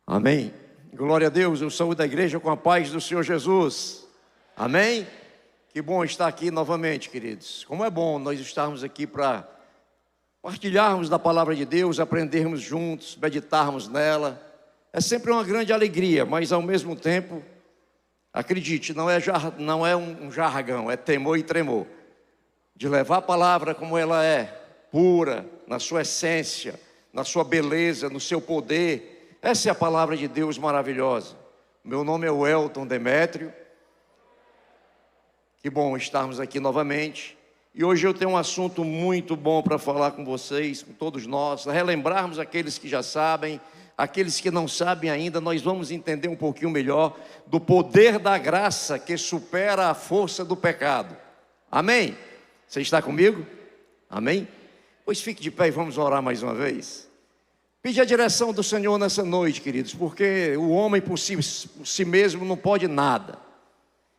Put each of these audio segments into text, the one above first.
Amém. Glória a Deus, eu sou da igreja com a paz do Senhor Jesus. Amém. Que bom estar aqui novamente, queridos. Como é bom nós estarmos aqui para partilharmos da palavra de Deus, aprendermos juntos, meditarmos nela. É sempre uma grande alegria, mas ao mesmo tempo, acredite, não é um jargão, é temor e tremor. De levar a palavra como ela é, pura, na sua essência, na sua beleza, no seu poder. Essa é a palavra de Deus maravilhosa. Meu nome é Welton Demétrio. Que bom estarmos aqui novamente. E hoje eu tenho um assunto muito bom para falar com vocês, com todos nós. Relembrarmos aqueles que já sabem, aqueles que não sabem ainda. Nós vamos entender um pouquinho melhor do poder da graça que supera a força do pecado. Amém? Você está comigo? Amém? Pois fique de pé e vamos orar mais uma vez. Pede a direção do Senhor nessa noite, queridos, porque o homem por si mesmo não pode nada.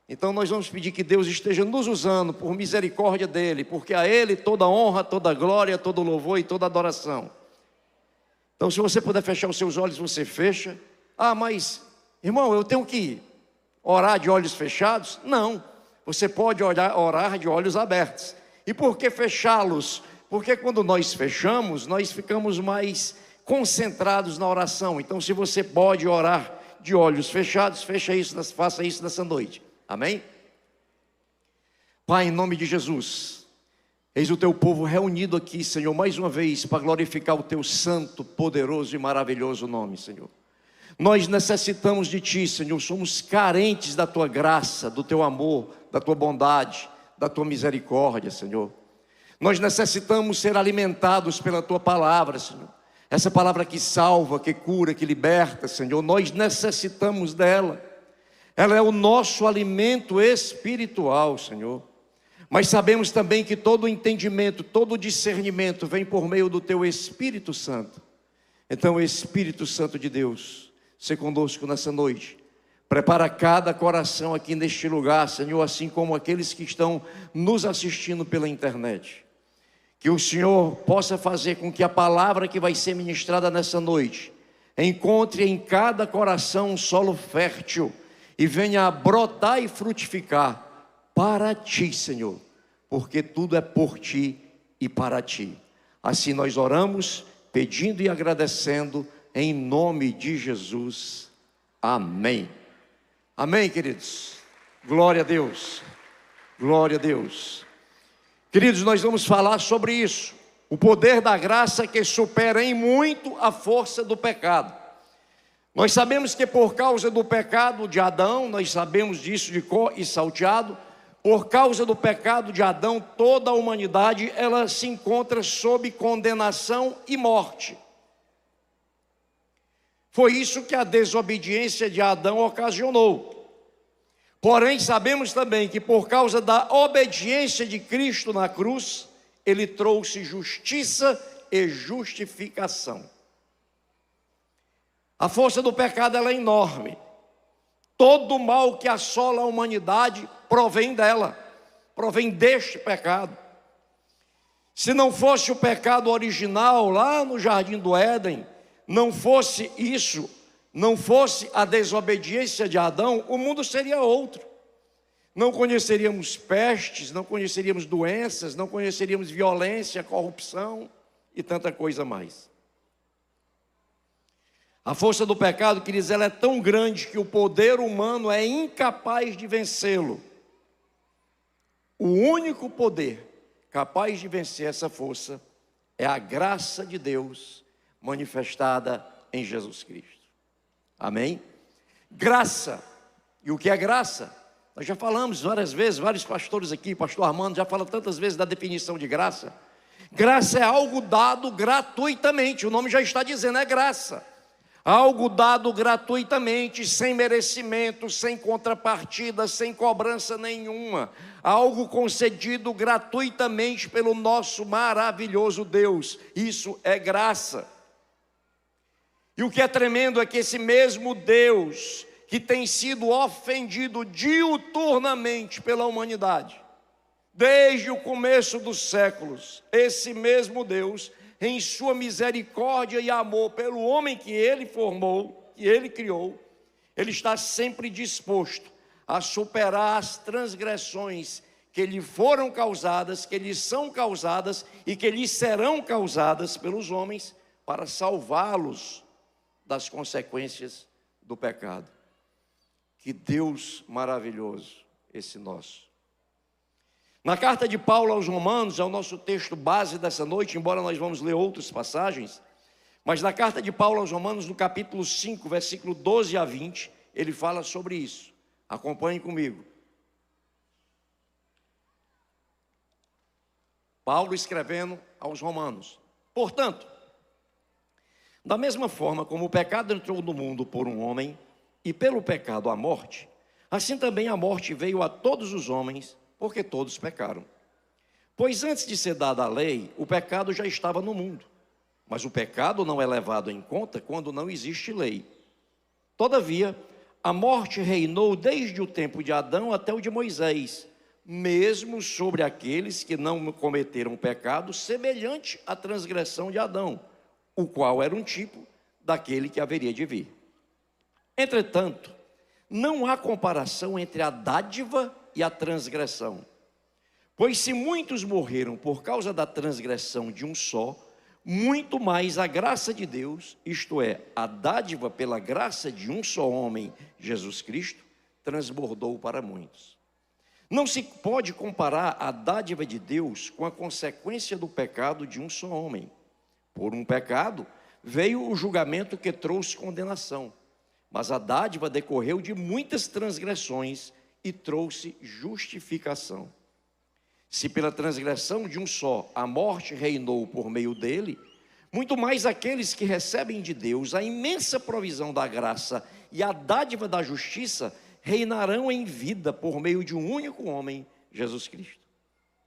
Então nós vamos pedir que Deus esteja nos usando por misericórdia dEle, porque a Ele toda honra, toda glória, todo louvor e toda adoração. Então se você puder fechar os seus olhos, você fecha. Ah, mas irmão, eu tenho que orar de olhos fechados? Não, você pode orar de olhos abertos. E por que fechá-los? Porque quando nós fechamos, nós ficamos mais concentrados na oração. Então se você pode orar de olhos fechados, faça isso nessa noite. Amém? Pai, em nome de Jesus, eis o teu povo reunido aqui, Senhor, mais uma vez, para glorificar o teu santo, poderoso e maravilhoso nome, Senhor. Nós necessitamos de ti, Senhor, somos carentes da tua graça, do teu amor, da tua bondade, da tua misericórdia, Senhor. Nós necessitamos ser alimentados pela tua palavra, Senhor. Essa palavra que salva, que cura, que liberta, Senhor, nós necessitamos dela. Ela é o nosso alimento espiritual, Senhor. Mas sabemos também que todo entendimento, todo discernimento vem por meio do teu Espírito Santo. Então, Espírito Santo de Deus, se conosco nessa noite. Prepara cada coração aqui neste lugar, Senhor, assim como aqueles que estão nos assistindo pela internet. Que o Senhor possa fazer com que a palavra que vai ser ministrada nessa noite encontre em cada coração um solo fértil e venha a brotar e frutificar para ti, Senhor, porque tudo é por ti e para ti. Assim nós oramos, pedindo e agradecendo em nome de Jesus. Amém. Amém, queridos. Glória a Deus. Glória a Deus. Queridos, nós vamos falar sobre isso. O poder da graça que supera em muito a força do pecado. Nós sabemos que por causa do pecado de Adão, nós sabemos disso de cor e salteado, por causa do pecado de Adão, toda a humanidade, ela se encontra sob condenação e morte. Foi isso que a desobediência de Adão ocasionou. Porém, sabemos também que por causa da obediência de Cristo na cruz, Ele trouxe justiça e justificação. A força do pecado ela é enorme. Todo o mal que assola a humanidade provém dela, provém deste pecado. Se não fosse o pecado original lá no Jardim do Éden, não fosse isso, não fosse a desobediência de Adão, o mundo seria outro. Não conheceríamos pestes, não conheceríamos doenças, não conheceríamos violência, corrupção e tanta coisa mais. A força do pecado, queridos, ela é tão grande que o poder humano é incapaz de vencê-lo. O único poder capaz de vencer essa força é a graça de Deus manifestada em Jesus Cristo. Amém? Graça. E o que é graça? Nós já falamos várias vezes, vários pastores aqui, pastor Armando já fala tantas vezes da definição de graça. Graça é algo dado gratuitamente, o nome já está dizendo, é graça. Algo dado gratuitamente, sem merecimento, sem contrapartida, sem cobrança nenhuma. Algo concedido gratuitamente pelo nosso maravilhoso Deus. Isso é graça. E o que é tremendo é que esse mesmo Deus, que tem sido ofendido diuturnamente pela humanidade, desde o começo dos séculos, esse mesmo Deus, em sua misericórdia e amor pelo homem que ele formou, que Ele criou, Ele está sempre disposto a superar as transgressões que lhe foram causadas, que lhe são causadas e que lhe serão causadas pelos homens, para salvá-los das consequências do pecado. Que Deus maravilhoso esse nosso. Na carta de Paulo aos Romanos, é o nosso texto base dessa noite, embora nós vamos ler outras passagens, mas na carta de Paulo aos Romanos, no capítulo 5, versículo 12 a 20, ele fala sobre isso. Acompanhe comigo. Paulo escrevendo aos Romanos: portanto, da mesma forma como o pecado entrou no mundo por um homem, e pelo pecado a morte, assim também a morte veio a todos os homens, porque todos pecaram. Pois antes de ser dada a lei, o pecado já estava no mundo, mas o pecado não é levado em conta quando não existe lei. Todavia, a morte reinou desde o tempo de Adão até o de Moisés, mesmo sobre aqueles que não cometeram pecado semelhante à transgressão de Adão, o qual era um tipo daquele que haveria de vir. Entretanto, não há comparação entre a dádiva e a transgressão. Pois se muitos morreram por causa da transgressão de um só, muito mais a graça de Deus, isto é, a dádiva pela graça de um só homem, Jesus Cristo, transbordou para muitos. Não se pode comparar a dádiva de Deus com a consequência do pecado de um só homem. Por um pecado veio o julgamento que trouxe condenação, mas a dádiva decorreu de muitas transgressões e trouxe justificação. Se pela transgressão de um só a morte reinou por meio dele, muito mais aqueles que recebem de Deus a imensa provisão da graça e a dádiva da justiça reinarão em vida por meio de um único homem, Jesus Cristo.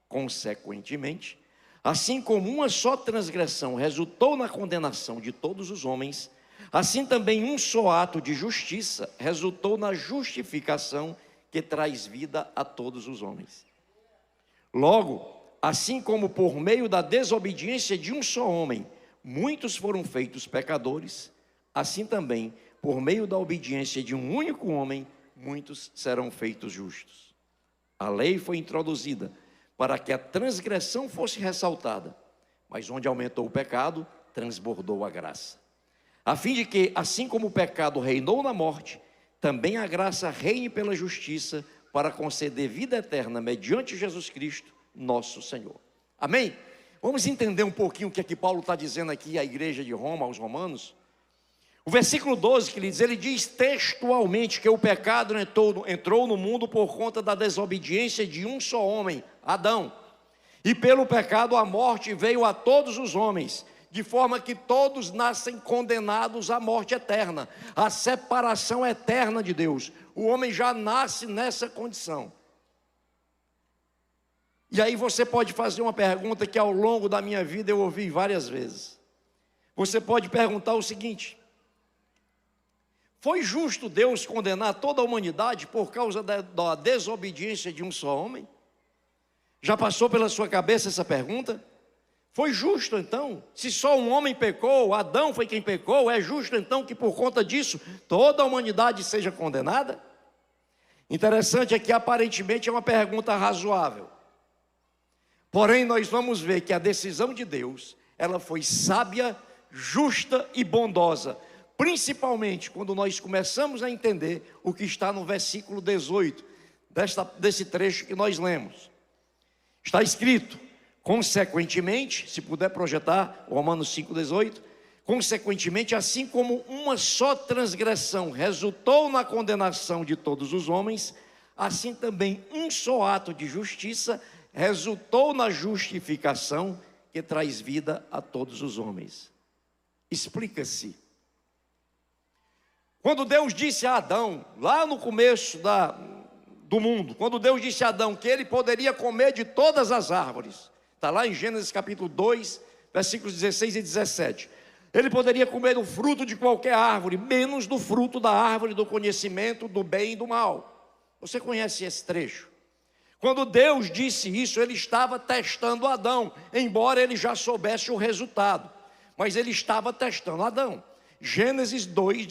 Consequentemente, assim como uma só transgressão resultou na condenação de todos os homens, assim também um só ato de justiça resultou na justificação que traz vida a todos os homens. Logo, assim como por meio da desobediência de um só homem, muitos foram feitos pecadores, assim também, por meio da obediência de um único homem, muitos serão feitos justos. A lei foi introduzida para que a transgressão fosse ressaltada, mas onde aumentou o pecado, transbordou a graça. A fim de que, assim como o pecado reinou na morte, também a graça reine pela justiça, para conceder vida eterna mediante Jesus Cristo, nosso Senhor. Amém? Vamos entender um pouquinho o que é que Paulo está dizendo aqui à igreja de Roma, aos romanos. O versículo 12 que ele diz textualmente que o pecado entrou no mundo por conta da desobediência de um só homem, Adão. E pelo pecado a morte veio a todos os homens, de forma que todos nascem condenados à morte eterna, à separação eterna de Deus. O homem já nasce nessa condição. E aí você pode fazer uma pergunta que ao longo da minha vida eu ouvi várias vezes. Você pode perguntar o seguinte: foi justo Deus condenar toda a humanidade por causa da desobediência de um só homem? Já passou pela sua cabeça essa pergunta? Foi justo então? Se só um homem pecou, Adão foi quem pecou, é justo então que por conta disso toda a humanidade seja condenada? Interessante é que aparentemente é uma pergunta razoável. Porém nós vamos ver que a decisão de Deus, ela foi sábia, justa e bondosa, principalmente quando nós começamos a entender o que está no versículo 18 desse trecho que nós lemos. Está escrito: consequentemente, se puder projetar Romanos 5,18, consequentemente, assim como uma só transgressão resultou na condenação de todos os homens, assim também um só ato de justiça resultou na justificação que traz vida a todos os homens. Explica-se. Quando Deus disse a Adão, lá no começo do mundo, quando Deus disse a Adão que ele poderia comer de todas as árvores, está lá em Gênesis capítulo 2, versículos 16 e 17. Ele poderia comer do fruto de qualquer árvore, menos do fruto da árvore do conhecimento do bem e do mal. Você conhece esse trecho? Quando Deus disse isso, ele estava testando Adão, embora ele já soubesse o resultado. Mas ele estava testando Adão. Gênesis 2,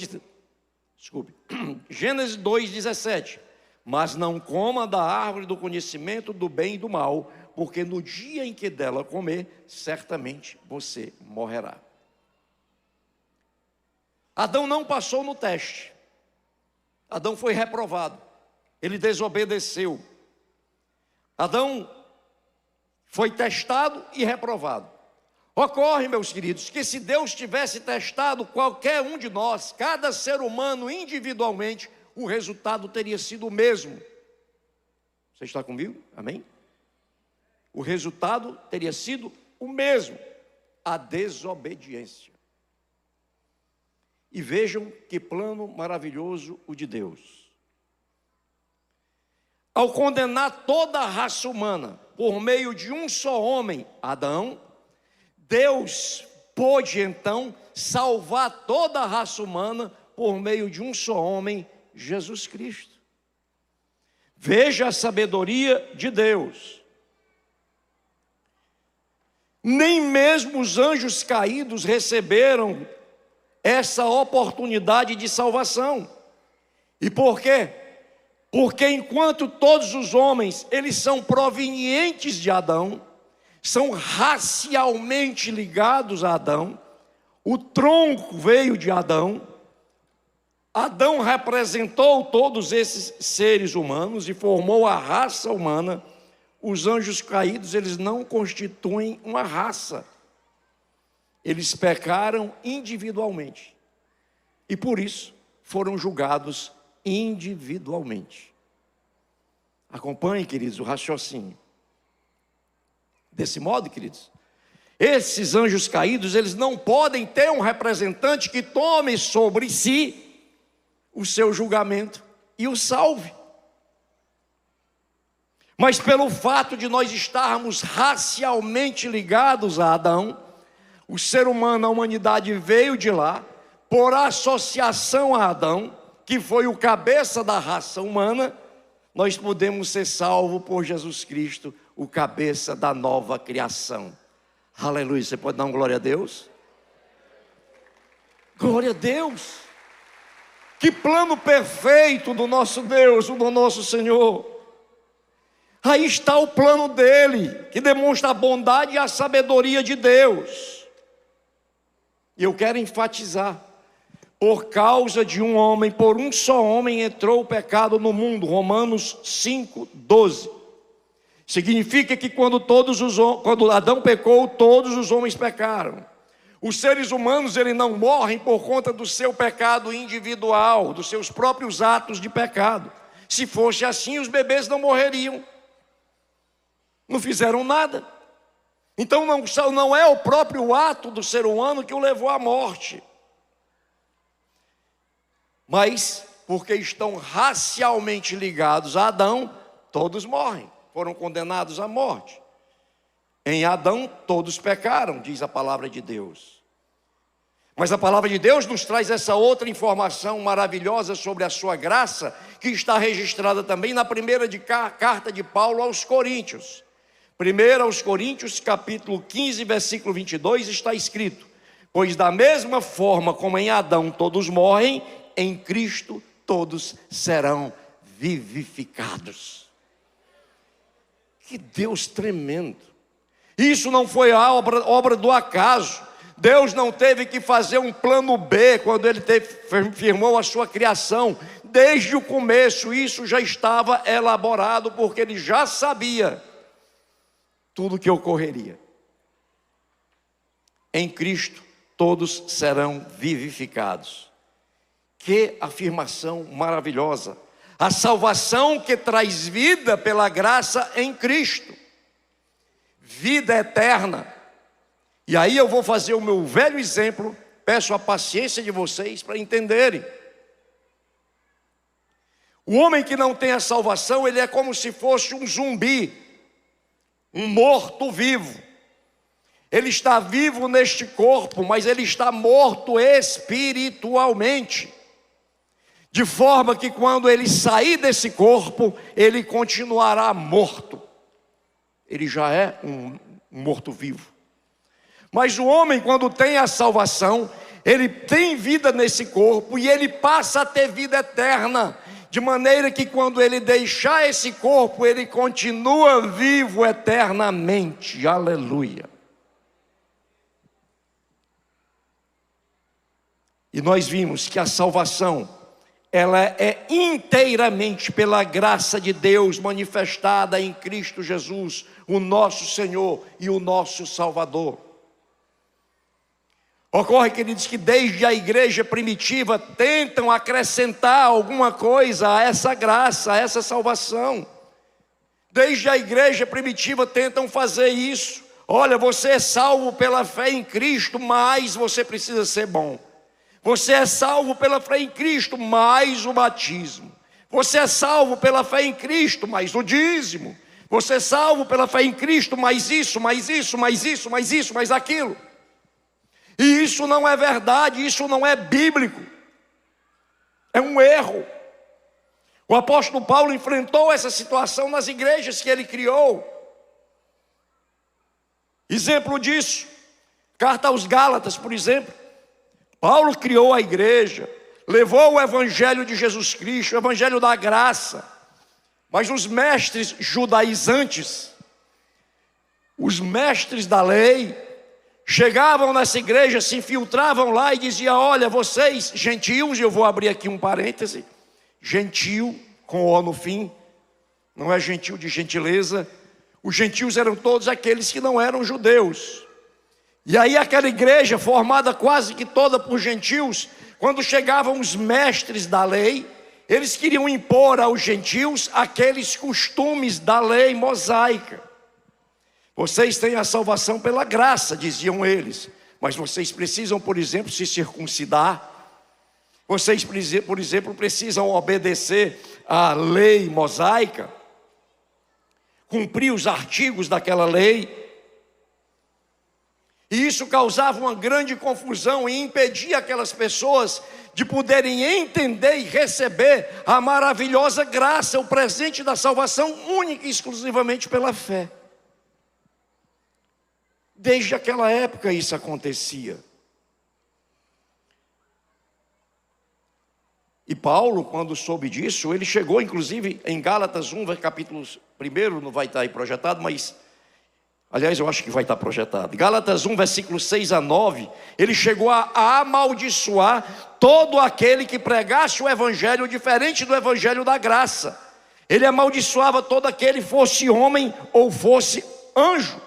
Desculpe. Gênesis 2:17. Mas não coma da árvore do conhecimento do bem e do mal, porque no dia em que dela comer, certamente você morrerá. Adão não passou no teste. Adão foi reprovado. Ele desobedeceu. Adão foi testado e reprovado. Ocorre, meus queridos, que se Deus tivesse testado qualquer um de nós, cada ser humano individualmente, o resultado teria sido o mesmo. Você está comigo? Amém? O resultado teria sido o mesmo: a desobediência. E vejam que plano maravilhoso o de Deus. Ao condenar toda a raça humana por meio de um só homem, Adão, Deus pôde então salvar toda a raça humana por meio de um só homem, Jesus Cristo. Veja a sabedoria de Deus. Nem mesmo os anjos caídos receberam essa oportunidade de salvação. E por quê? Porque enquanto todos os homens, eles são provenientes de Adão, são racialmente ligados a Adão, o tronco veio de Adão, Adão representou todos esses seres humanos e formou a raça humana. Os anjos caídos, eles não constituem uma raça. Eles pecaram individualmente. E por isso foram julgados individualmente. Acompanhem, queridos, o raciocínio. Desse modo, queridos, esses anjos caídos, eles não podem ter um representante que tome sobre si o seu julgamento e o salve. Mas pelo fato de nós estarmos racialmente ligados a Adão, o ser humano, a humanidade veio de lá, por associação a Adão, que foi o cabeça da raça humana, nós podemos ser salvos por Jesus Cristo, o cabeça da nova criação. Aleluia, você pode dar uma glória a Deus? Glória a Deus! Que plano perfeito do nosso Deus, do nosso Senhor. Aí está o plano dele, que demonstra a bondade e a sabedoria de Deus. E eu quero enfatizar: por causa de um homem, por um só homem entrou o pecado no mundo. Romanos 5:12. Significa que quando Adão pecou, todos os homens pecaram. Os seres humanos, eles não morrem por conta do seu pecado individual, dos seus próprios atos de pecado. Se fosse assim, os bebês não morreriam. Não fizeram nada. Então não é o próprio ato do ser humano que o levou à morte. Mas, porque estão racialmente ligados a Adão, todos morrem, foram condenados à morte. Em Adão todos pecaram, diz a palavra de Deus. Mas a palavra de Deus nos traz essa outra informação maravilhosa sobre a sua graça, que está registrada também na primeira carta de Paulo aos Coríntios. 1 aos Coríntios, capítulo 15, versículo 22, está escrito: pois da mesma forma como em Adão todos morrem, em Cristo todos serão vivificados. Que Deus tremendo! Isso não foi a obra do acaso. Deus não teve que fazer um plano B quando Ele firmou a sua criação. Desde o começo isso já estava elaborado, porque Ele já sabia tudo o que ocorreria. Em Cristo todos serão vivificados. Que afirmação maravilhosa! A salvação que traz vida pela graça em Cristo, vida eterna. E aí eu vou fazer o meu velho exemplo, peço a paciência de vocês para entenderem. O homem que não tem a salvação, ele é como se fosse um zumbi, um morto-vivo. Ele está vivo neste corpo, mas ele está morto espiritualmente. De forma que quando ele sair desse corpo, ele continuará morto. Ele já é um morto-vivo. Mas o homem, quando tem a salvação, ele tem vida nesse corpo e ele passa a ter vida eterna, de maneira que quando ele deixar esse corpo, ele continua vivo eternamente. Aleluia. E nós vimos que a salvação, ela é inteiramente pela graça de Deus manifestada em Cristo Jesus, o nosso Senhor e o nosso Salvador. Ocorre, queridos, que desde a igreja primitiva tentam acrescentar alguma coisa a essa graça, a essa salvação. Desde a igreja primitiva tentam fazer isso. Olha, você é salvo pela fé em Cristo, mas você precisa ser bom. Você é salvo pela fé em Cristo, mais o batismo. Você é salvo pela fé em Cristo, mais o dízimo. Você é salvo pela fé em Cristo, mais isso, mais isso, mais isso, mais isso, mais aquilo. E isso não é verdade, isso não é bíblico. É um erro. O apóstolo Paulo enfrentou essa situação nas igrejas que ele criou. Exemplo disso, carta aos Gálatas, por exemplo. Paulo criou a igreja, levou o evangelho de Jesus Cristo, o evangelho da graça. Mas os mestres judaizantes, os mestres da lei, chegavam nessa igreja, se infiltravam lá e diziam: olha, vocês gentios, e eu vou abrir aqui um parêntese, gentio com O no fim, não é gentil de gentileza. Os gentios eram todos aqueles que não eram judeus. E aí aquela igreja, formada quase que toda por gentios, quando chegavam os mestres da lei, eles queriam impor aos gentios aqueles costumes da lei mosaica. Vocês têm a salvação pela graça, diziam eles, mas vocês precisam, por exemplo, se circuncidar. Vocês, por exemplo, precisam obedecer à lei mosaica, cumprir os artigos daquela lei. E isso causava uma grande confusão e impedia aquelas pessoas de poderem entender e receber a maravilhosa graça, o presente da salvação, única e exclusivamente pela fé. Desde aquela época isso acontecia. E Paulo, quando soube disso, ele chegou inclusive em Gálatas 1, capítulo 1, não vai estar aí projetado, mas... aliás, eu acho que vai estar projetado. Gálatas 1, versículos 6 a 9. Ele chegou a amaldiçoar todo aquele que pregasse o evangelho diferente do evangelho da graça. Ele amaldiçoava todo aquele, fosse homem ou fosse anjo.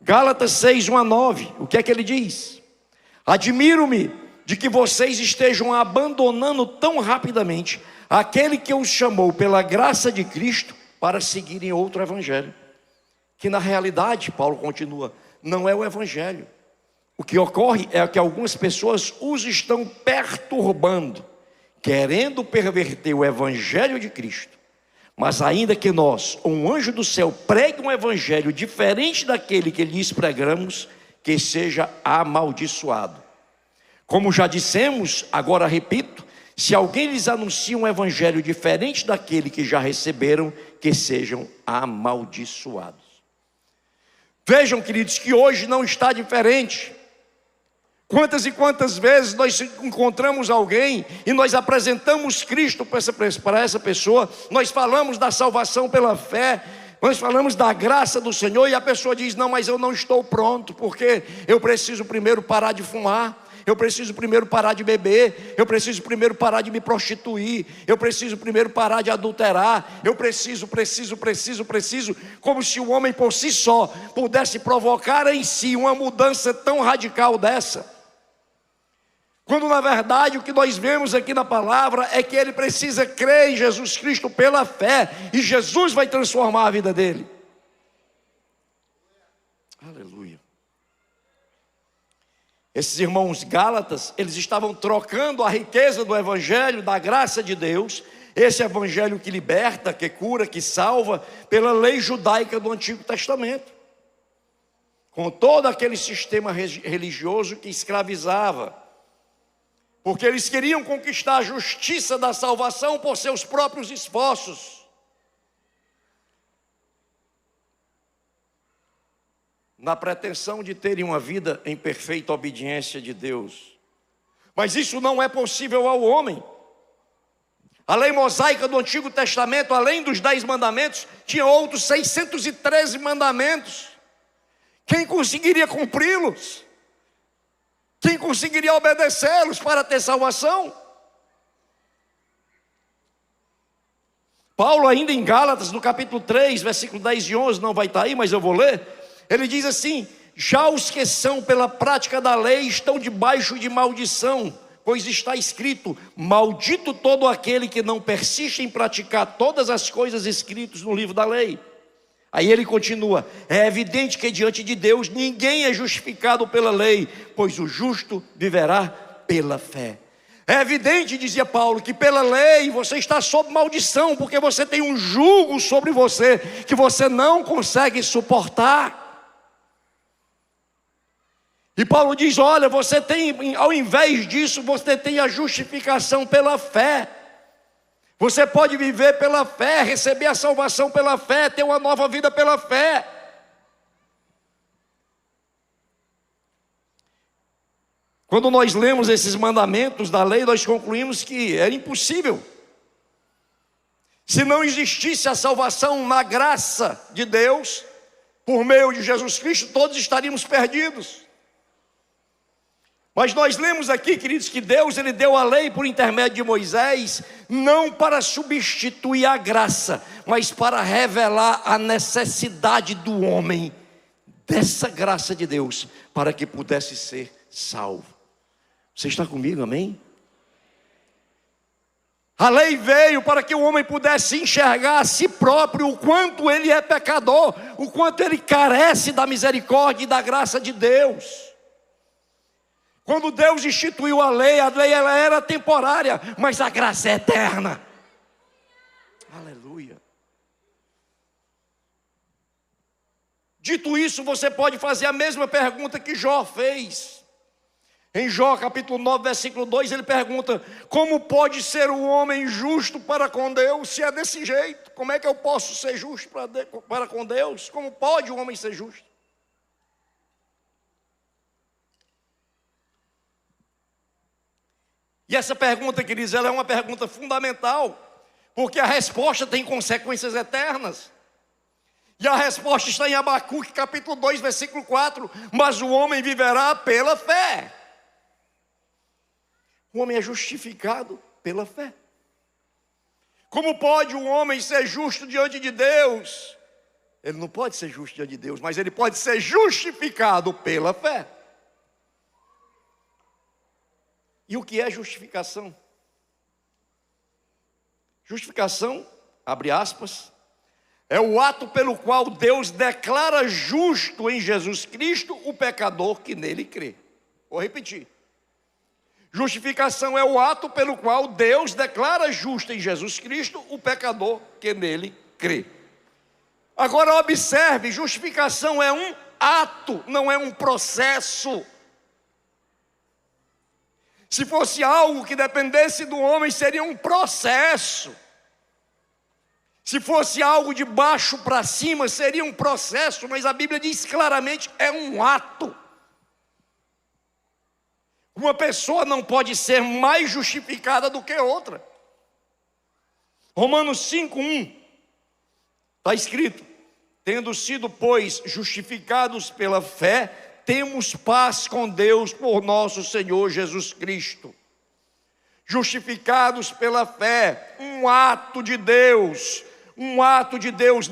Gálatas 6, 1 a 9. O que é que ele diz? Admiro-me de que vocês estejam abandonando tão rapidamente aquele que os chamou pela graça de Cristo para seguirem outro evangelho. Que na realidade, Paulo continua, não é o evangelho. O que ocorre é que algumas pessoas os estão perturbando, querendo perverter o evangelho de Cristo. Mas ainda que nós, ou um anjo do céu, pregue um evangelho diferente daquele que lhes pregamos, que seja amaldiçoado. Como já dissemos, agora repito, se alguém lhes anuncia um evangelho diferente daquele que já receberam, que sejam amaldiçoados. Vejam, queridos, que hoje não está diferente. Quantas e quantas vezes nós encontramos alguém e nós apresentamos Cristo para essa pessoa, nós falamos da salvação pela fé, nós falamos da graça do Senhor e a pessoa diz: não, mas eu não estou pronto, porque eu preciso primeiro parar de fumar, eu preciso primeiro parar de beber, eu preciso primeiro parar de me prostituir, eu preciso primeiro parar de adulterar, eu preciso, como se o homem por si só pudesse provocar em si uma mudança tão radical dessa. Quando na verdade o que nós vemos aqui na palavra é que ele precisa crer em Jesus Cristo pela fé, e Jesus vai transformar a vida dele. Aleluia. Esses irmãos gálatas, eles estavam trocando a riqueza do evangelho, da graça de Deus, esse evangelho que liberta, que cura, que salva, pela lei judaica do Antigo Testamento, com todo aquele sistema religioso que escravizava, porque eles queriam conquistar a justiça da salvação por seus próprios esforços. Na pretensão de terem uma vida em perfeita obediência de Deus. Mas isso não é possível ao homem. A lei mosaica do Antigo Testamento, além dos 10 mandamentos, tinha outros 613 mandamentos. Quem conseguiria cumpri-los? Quem conseguiria obedecê-los para ter salvação? Paulo, ainda em Gálatas, no capítulo 3, versículo 10 e 11, não vai estar aí, mas eu vou ler. Ele diz assim: já os que são pela prática da lei estão debaixo de maldição, pois está escrito: maldito todo aquele que não persiste em praticar todas as coisas escritas no livro da lei. Aí ele continua: é evidente que diante de Deus ninguém é justificado pela lei, pois o justo viverá pela fé. É evidente, dizia Paulo, que pela lei você está sob maldição, porque você tem um jugo sobre você que você não consegue suportar. E Paulo diz: olha, você tem, ao invés disso, você tem a justificação pela fé. Você pode viver pela fé, receber a salvação pela fé, ter uma nova vida pela fé. Quando nós lemos esses mandamentos da lei, nós concluímos que era impossível. Se não existisse a salvação na graça de Deus, por meio de Jesus Cristo, todos estaríamos perdidos. Mas nós lemos aqui, queridos, que Deus ele deu a lei por intermédio de Moisés, não para substituir a graça, mas para revelar a necessidade do homem dessa graça de Deus, para que pudesse ser salvo. Você está comigo, amém? A lei veio para que o homem pudesse enxergar a si próprio o quanto ele é pecador, o quanto ele carece da misericórdia e da graça de Deus. Quando Deus instituiu a lei ela era temporária, mas a graça é eterna. Aleluia. Dito isso, você pode fazer a mesma pergunta que Jó fez. Em Jó capítulo 9, versículo 2, ele pergunta: como pode ser o homem justo para com Deus, se é desse jeito? Como é que eu posso ser justo para com Deus? Como pode o homem ser justo? E essa pergunta, queridos, ela é uma pergunta fundamental, porque a resposta tem consequências eternas. E a resposta está em Abacuque, capítulo 2, versículo 4. Mas o homem viverá pela fé. O homem é justificado pela fé. Como pode um homem ser justo diante de Deus? Ele não pode ser justo diante de Deus, mas ele pode ser justificado pela fé. E o que é justificação? Justificação, abre aspas, é o ato pelo qual Deus declara justo em Jesus Cristo o pecador que nele crê. Vou repetir. Justificação é o ato pelo qual Deus declara justo em Jesus Cristo o pecador que nele crê. Agora observe, justificação é um ato, não é um processo. Se fosse algo que dependesse do homem, seria um processo. Se fosse algo de baixo para cima, seria um processo, mas a Bíblia diz claramente, é um ato. Uma pessoa não pode ser mais justificada do que outra. Romanos 5:1 está escrito: tendo sido, pois, justificados pela fé, temos paz com Deus por nosso Senhor Jesus Cristo. Justificados pela fé, um ato de Deus,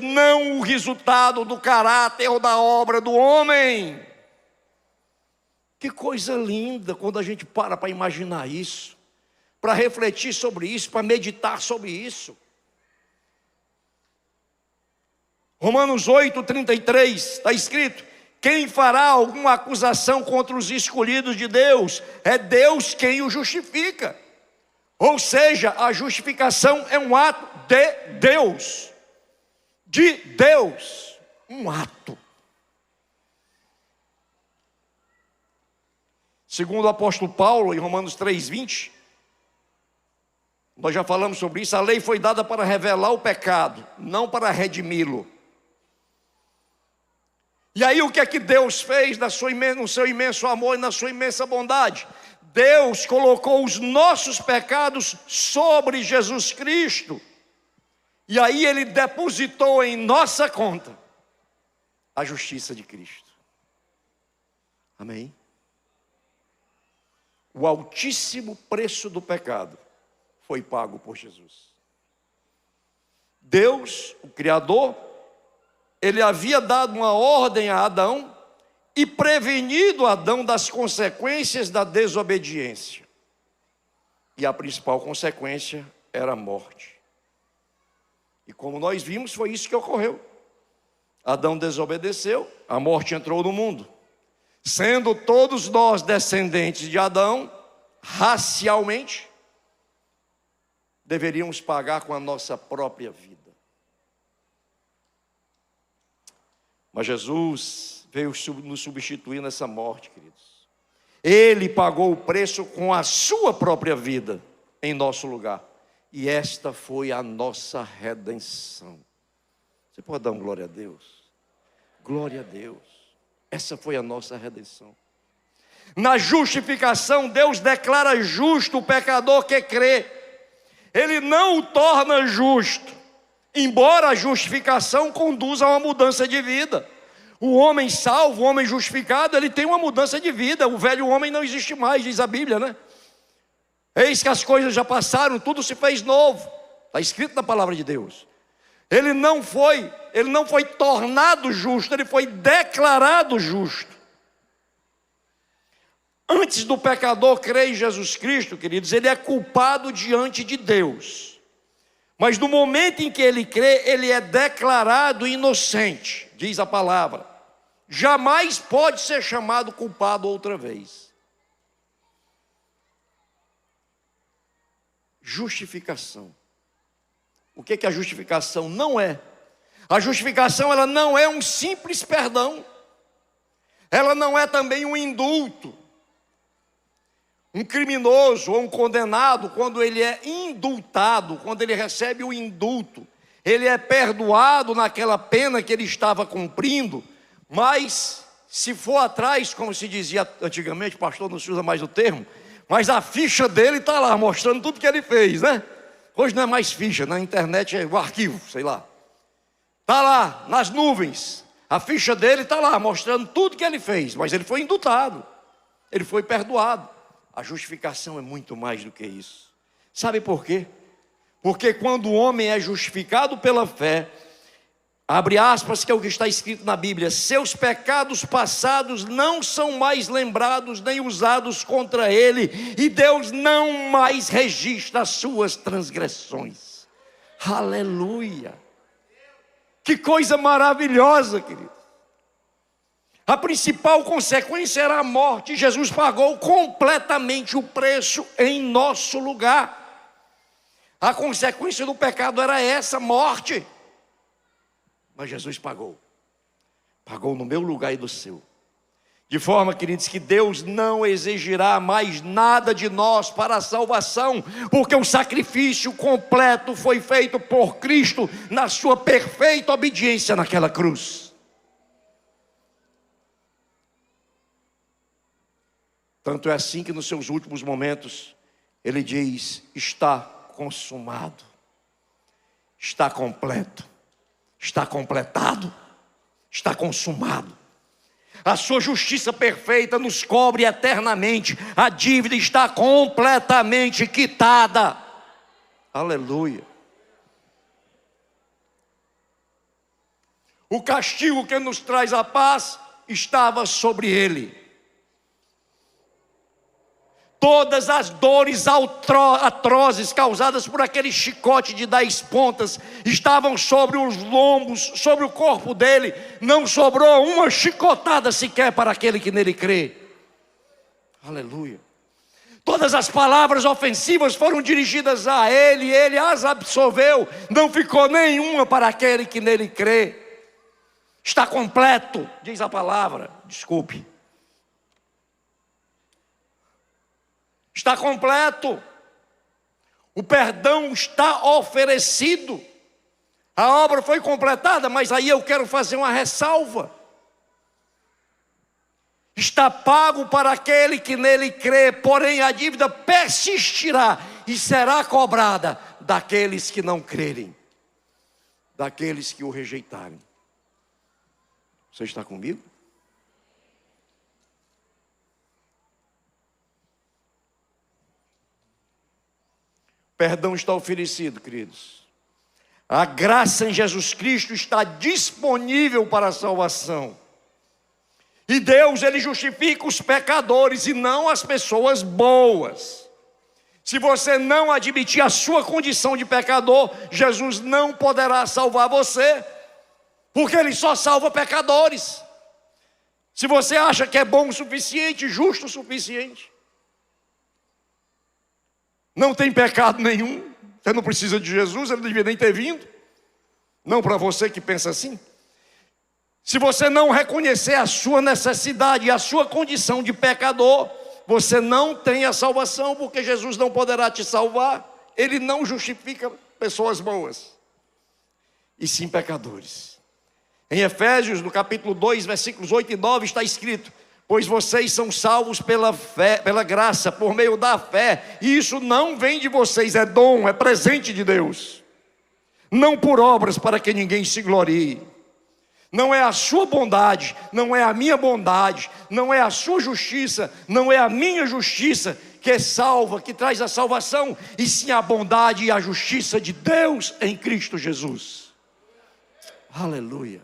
não o resultado do caráter ou da obra do homem. Que coisa linda quando a gente para imaginar isso, para refletir sobre isso, para meditar sobre isso. Romanos 8:33 está escrito: quem fará alguma acusação contra os escolhidos de Deus? É Deus quem o justifica. Ou seja, a justificação é um ato de Deus. De Deus. Um ato. Segundo o apóstolo Paulo, em Romanos 3:20, nós já falamos sobre isso, a lei foi dada para revelar o pecado, não para redimi-lo. E aí o que é que Deus fez no seu imenso amor e na sua imensa bondade? Deus colocou os nossos pecados sobre Jesus Cristo. E aí Ele depositou em nossa conta a justiça de Cristo. Amém? O altíssimo preço do pecado foi pago por Jesus. Deus, o Criador, Ele havia dado uma ordem a Adão e prevenido Adão das consequências da desobediência. E a principal consequência era a morte. E como nós vimos, foi isso que ocorreu. Adão desobedeceu, a morte entrou no mundo. Sendo todos nós descendentes de Adão, racialmente, deveríamos pagar com a nossa própria vida. Mas Jesus veio nos substituir nessa morte, queridos. Ele pagou o preço com a sua própria vida em nosso lugar. E esta foi a nossa redenção. Você pode dar um glória a Deus? Glória a Deus. Essa foi a nossa redenção. Na justificação, Deus declara justo o pecador que crê. Ele não o torna justo, embora a justificação conduza a uma mudança de vida. O homem salvo, o homem justificado, ele tem uma mudança de vida. O velho homem não existe mais, diz a Bíblia, né? Eis que as coisas já passaram, tudo se fez novo. Está escrito na palavra de Deus. Ele não foi tornado justo, ele foi declarado justo. Antes do pecador crer em Jesus Cristo, queridos, ele é culpado diante de Deus. Mas no momento em que ele crê, ele é declarado inocente, diz a palavra. Jamais pode ser chamado culpado outra vez. Justificação. O que a justificação não é? A justificação, ela não é um simples perdão. Ela não é também um indulto. Um criminoso ou um condenado, quando ele é indultado, quando ele recebe o indulto, ele é perdoado naquela pena que ele estava cumprindo, mas se for atrás, como se dizia antigamente, o pastor não se usa mais o termo, mas a ficha dele está lá, mostrando tudo que ele fez, né? Hoje não é mais ficha, na internet é o arquivo, sei lá. Está lá, nas nuvens, a ficha dele está lá, mostrando tudo que ele fez, mas ele foi indultado, ele foi perdoado. A justificação é muito mais do que isso. Sabe por quê? Porque quando o homem é justificado pela fé, abre aspas, que é o que está escrito na Bíblia, seus pecados passados não são mais lembrados nem usados contra ele, e Deus não mais registra as suas transgressões. Aleluia! Que coisa maravilhosa, querido. A principal consequência era a morte. Jesus pagou completamente o preço em nosso lugar. A consequência do pecado era essa, morte. Mas Jesus pagou. Pagou no meu lugar e no seu. De forma, queridos, que Deus não exigirá mais nada de nós para a salvação, porque o sacrifício completo foi feito por Cristo na sua perfeita obediência naquela cruz. Tanto é assim que nos seus últimos momentos, ele diz, está consumado, está completo, está completado, está consumado. A sua justiça perfeita nos cobre eternamente, a dívida está completamente quitada. Aleluia. O castigo que nos traz a paz estava sobre ele. Todas as dores atrozes causadas por aquele chicote de 10 pontas estavam sobre os lombos, sobre o corpo dele. Não sobrou uma chicotada sequer para aquele que nele crê. Aleluia. Todas as palavras ofensivas foram dirigidas a ele, ele as absolveu. Não ficou nenhuma para aquele que nele crê. Está completo, diz a palavra. Desculpe. Está completo, o perdão está oferecido, a obra foi completada, mas aí eu quero fazer uma ressalva. está pago para aquele que nele crê, porém a dívida persistirá e será cobrada daqueles que não crerem, daqueles que o rejeitarem. Você está comigo? Perdão está oferecido, queridos. A graça em Jesus Cristo está disponível para a salvação. E Deus, Ele justifica os pecadores e não as pessoas boas. Se você não admitir a sua condição de pecador, Jesus não poderá salvar você, porque Ele só salva pecadores. Se você acha que é bom o suficiente, justo o suficiente, não tem pecado nenhum, você não precisa de Jesus, Ele não devia nem ter vindo. Não para você que pensa assim. Se você não reconhecer a sua necessidade e a sua condição de pecador, você não tem a salvação, porque Jesus não poderá te salvar. Ele não justifica pessoas boas, e sim pecadores. Em Efésios, no capítulo 2, versículos 8 e 9, está escrito: pois vocês são salvos pela fé, pela graça, por meio da fé, e isso não vem de vocês, é dom, é presente de Deus, não por obras para que ninguém se glorie. Não é a sua bondade, não é a minha bondade, não é a sua justiça, não é a minha justiça que salva, que traz a salvação, e sim a bondade e a justiça de Deus em Cristo Jesus. Aleluia.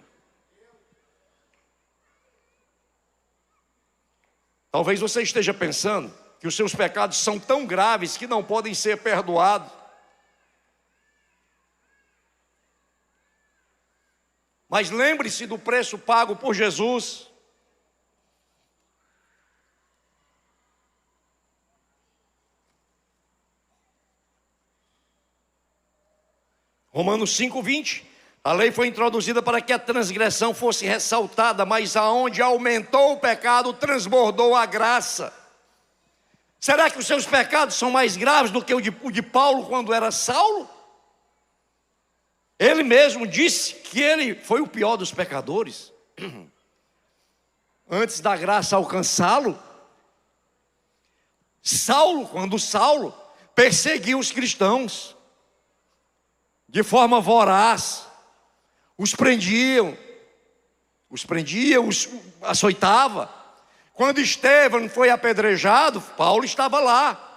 Talvez você esteja pensando que os seus pecados são tão graves que não podem ser perdoados. Mas lembre-se do preço pago por Jesus. Romanos 5:20. A lei foi introduzida para que a transgressão fosse ressaltada, mas aonde aumentou o pecado, transbordou a graça. Será que os seus pecados são mais graves do que o de Paulo quando era Saulo? Ele mesmo disse que ele foi o pior dos pecadores. Antes da graça alcançá-lo, quando Saulo perseguiu os cristãos de forma voraz, os prendia, os açoitava. Quando Estevão foi apedrejado, Paulo estava lá.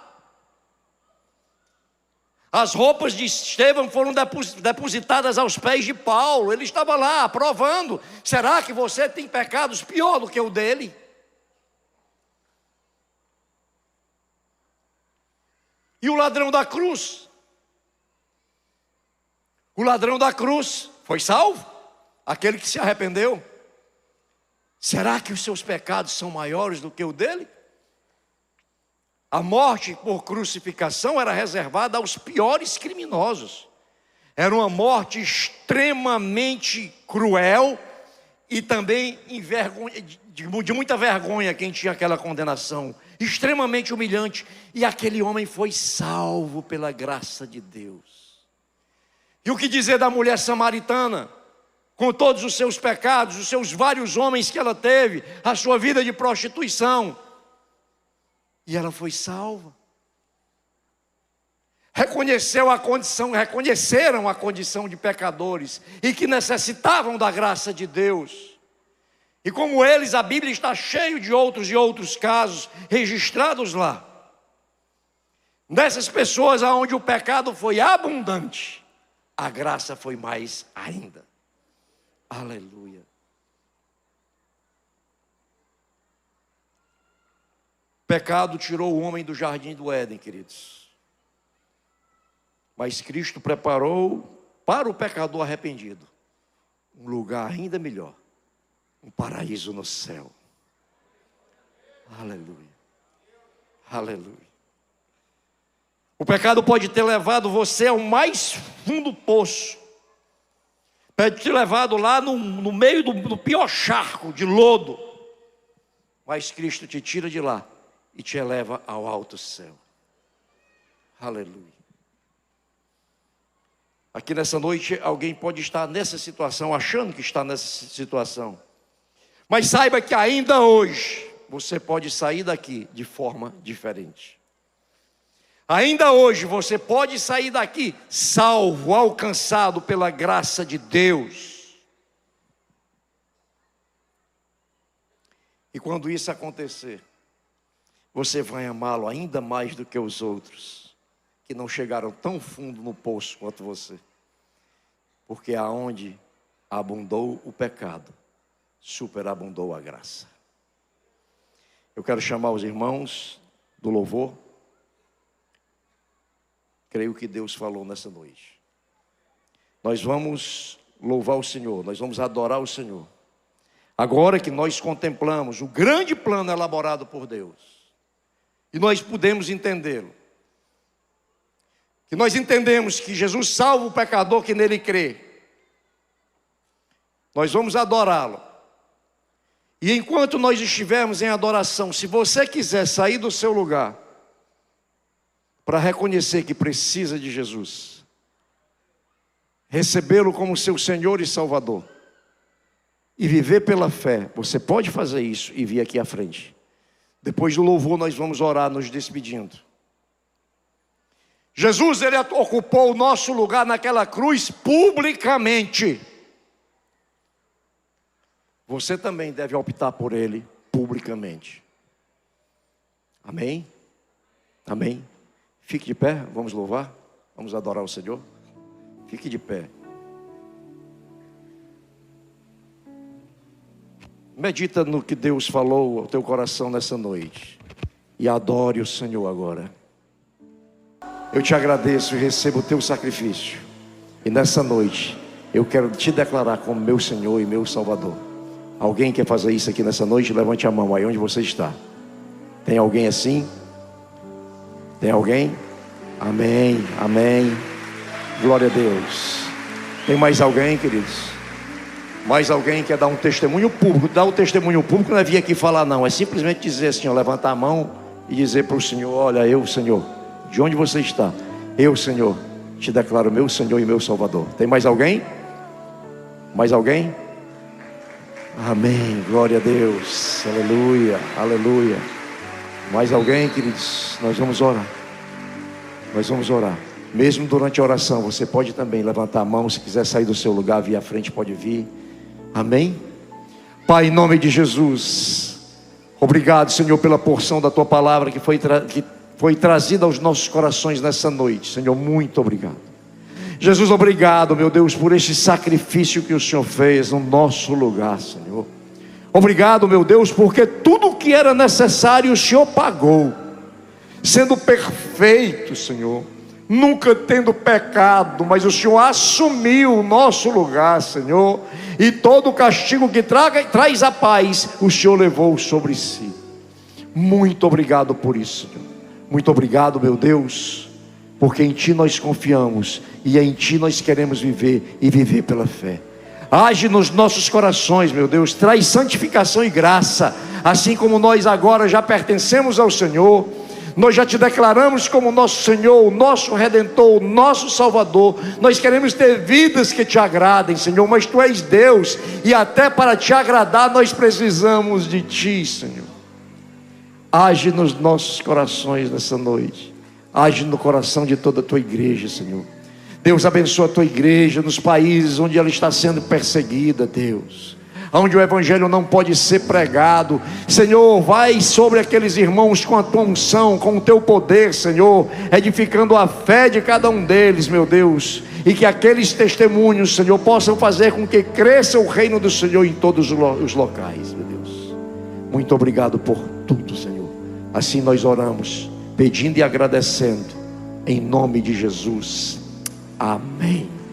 As roupas de Estevão foram depositadas aos pés de Paulo. Ele estava lá aprovando. Será que você tem pecados pior do que o dele? E o ladrão da cruz? O ladrão da cruz foi salvo? Aquele que se arrependeu? Será que os seus pecados são maiores do que o dele? A morte por crucificação era reservada aos piores criminosos. Era uma morte extremamente cruel e também de muita vergonha quem tinha aquela condenação. Extremamente humilhante. E aquele homem foi salvo pela graça de Deus. E o que dizer da mulher samaritana? Com todos os seus pecados, os seus vários homens que ela teve, a sua vida de prostituição. E ela foi salva. Reconheceram a condição de pecadores e que necessitavam da graça de Deus. E como eles, a Bíblia está cheia de outros casos registrados lá. Dessas pessoas aonde o pecado foi abundante, a graça foi mais ainda. Aleluia. Pecado tirou o homem do jardim do Éden, queridos. Mas Cristo preparou para o pecador arrependido um lugar ainda melhor, um paraíso no céu. Aleluia. Aleluia. O pecado pode ter levado você ao mais fundo poço. Pode ter levado lá no meio do pior charco de lodo. Mas Cristo te tira de lá e te eleva ao alto céu. Aleluia. Aqui nessa noite alguém pode estar nessa situação, achando que está nessa situação. Mas saiba que ainda hoje você pode sair daqui de forma diferente. Ainda hoje você pode sair daqui salvo, alcançado pela graça de Deus. E quando isso acontecer, você vai amá-lo ainda mais do que os outros, que não chegaram tão fundo no poço quanto você. Porque aonde abundou o pecado, superabundou a graça. Eu quero chamar os irmãos do louvor. Creio que Deus falou nessa noite. Nós vamos louvar o Senhor, nós vamos adorar o Senhor. Agora que nós contemplamos o grande plano elaborado por Deus, e nós podemos entendê-lo, que nós entendemos que Jesus salva o pecador que nele crê, nós vamos adorá-lo. E enquanto nós estivermos em adoração, se você quiser sair do seu lugar para reconhecer que precisa de Jesus, recebê-lo como seu Senhor e Salvador, e viver pela fé, você pode fazer isso e vir aqui à frente. Depois do louvor nós vamos orar nos despedindo. Jesus, ele ocupou o nosso lugar naquela cruz publicamente. Você também deve optar por ele publicamente. Amém? Amém? Fique de pé, vamos louvar, vamos adorar o Senhor. Fique de pé. Medita no que Deus falou ao teu coração nessa noite. E adore o Senhor agora. Eu te agradeço e recebo o teu sacrifício. E nessa noite, eu quero te declarar como meu Senhor e meu Salvador. Alguém quer fazer isso aqui nessa noite? Levante a mão aí onde você está. Tem alguém assim? Tem alguém? Amém, amém. Glória a Deus. Tem mais alguém, queridos? Mais alguém quer dar um testemunho público? Dar o testemunho público não é vir aqui falar não. É simplesmente dizer assim, ó, levantar a mão e dizer para o Senhor: olha, eu, Senhor, de onde você está? Eu, Senhor, te declaro meu Senhor e meu Salvador. Tem mais alguém? Mais alguém? Amém, glória a Deus. Aleluia, aleluia. Mais alguém, queridos? Nós vamos orar. Nós vamos orar. Mesmo durante a oração, você pode também levantar a mão. Se quiser sair do seu lugar, vir à frente, pode vir. Amém? Pai, em nome de Jesus, obrigado, Senhor, pela porção da Tua palavra que foi trazida aos nossos corações nessa noite. Senhor, muito obrigado. Jesus, obrigado, meu Deus, por este sacrifício que o Senhor fez no nosso lugar, Senhor. Obrigado, meu Deus, porque tudo o que era necessário o Senhor pagou, sendo perfeito, Senhor, nunca tendo pecado, mas o Senhor assumiu o nosso lugar, Senhor, e todo o castigo que traz a paz, o Senhor levou sobre si. Muito obrigado por isso, Senhor. Muito obrigado, meu Deus, porque em Ti nós confiamos, e em Ti nós queremos viver, e viver pela fé. Age nos nossos corações, meu Deus, traz santificação e graça, assim como nós agora já pertencemos ao Senhor. Nós já te declaramos como nosso Senhor, o nosso Redentor, o nosso Salvador. Nós queremos ter vidas que te agradem, Senhor, mas Tu és Deus, e até para te agradar nós precisamos de Ti, Senhor. Age nos nossos corações nessa noite. Age no coração de toda a Tua igreja, Senhor. Deus, abençoa a Tua igreja nos países onde ela está sendo perseguida, Deus, onde o Evangelho não pode ser pregado. Senhor, vai sobre aqueles irmãos com a Tua unção, com o Teu poder, Senhor, edificando a fé de cada um deles, meu Deus, e que aqueles testemunhos, Senhor, possam fazer com que cresça o reino do Senhor em todos os locais, meu Deus. Muito obrigado por tudo, Senhor. Assim nós oramos, pedindo e agradecendo, em nome de Jesus. Amém.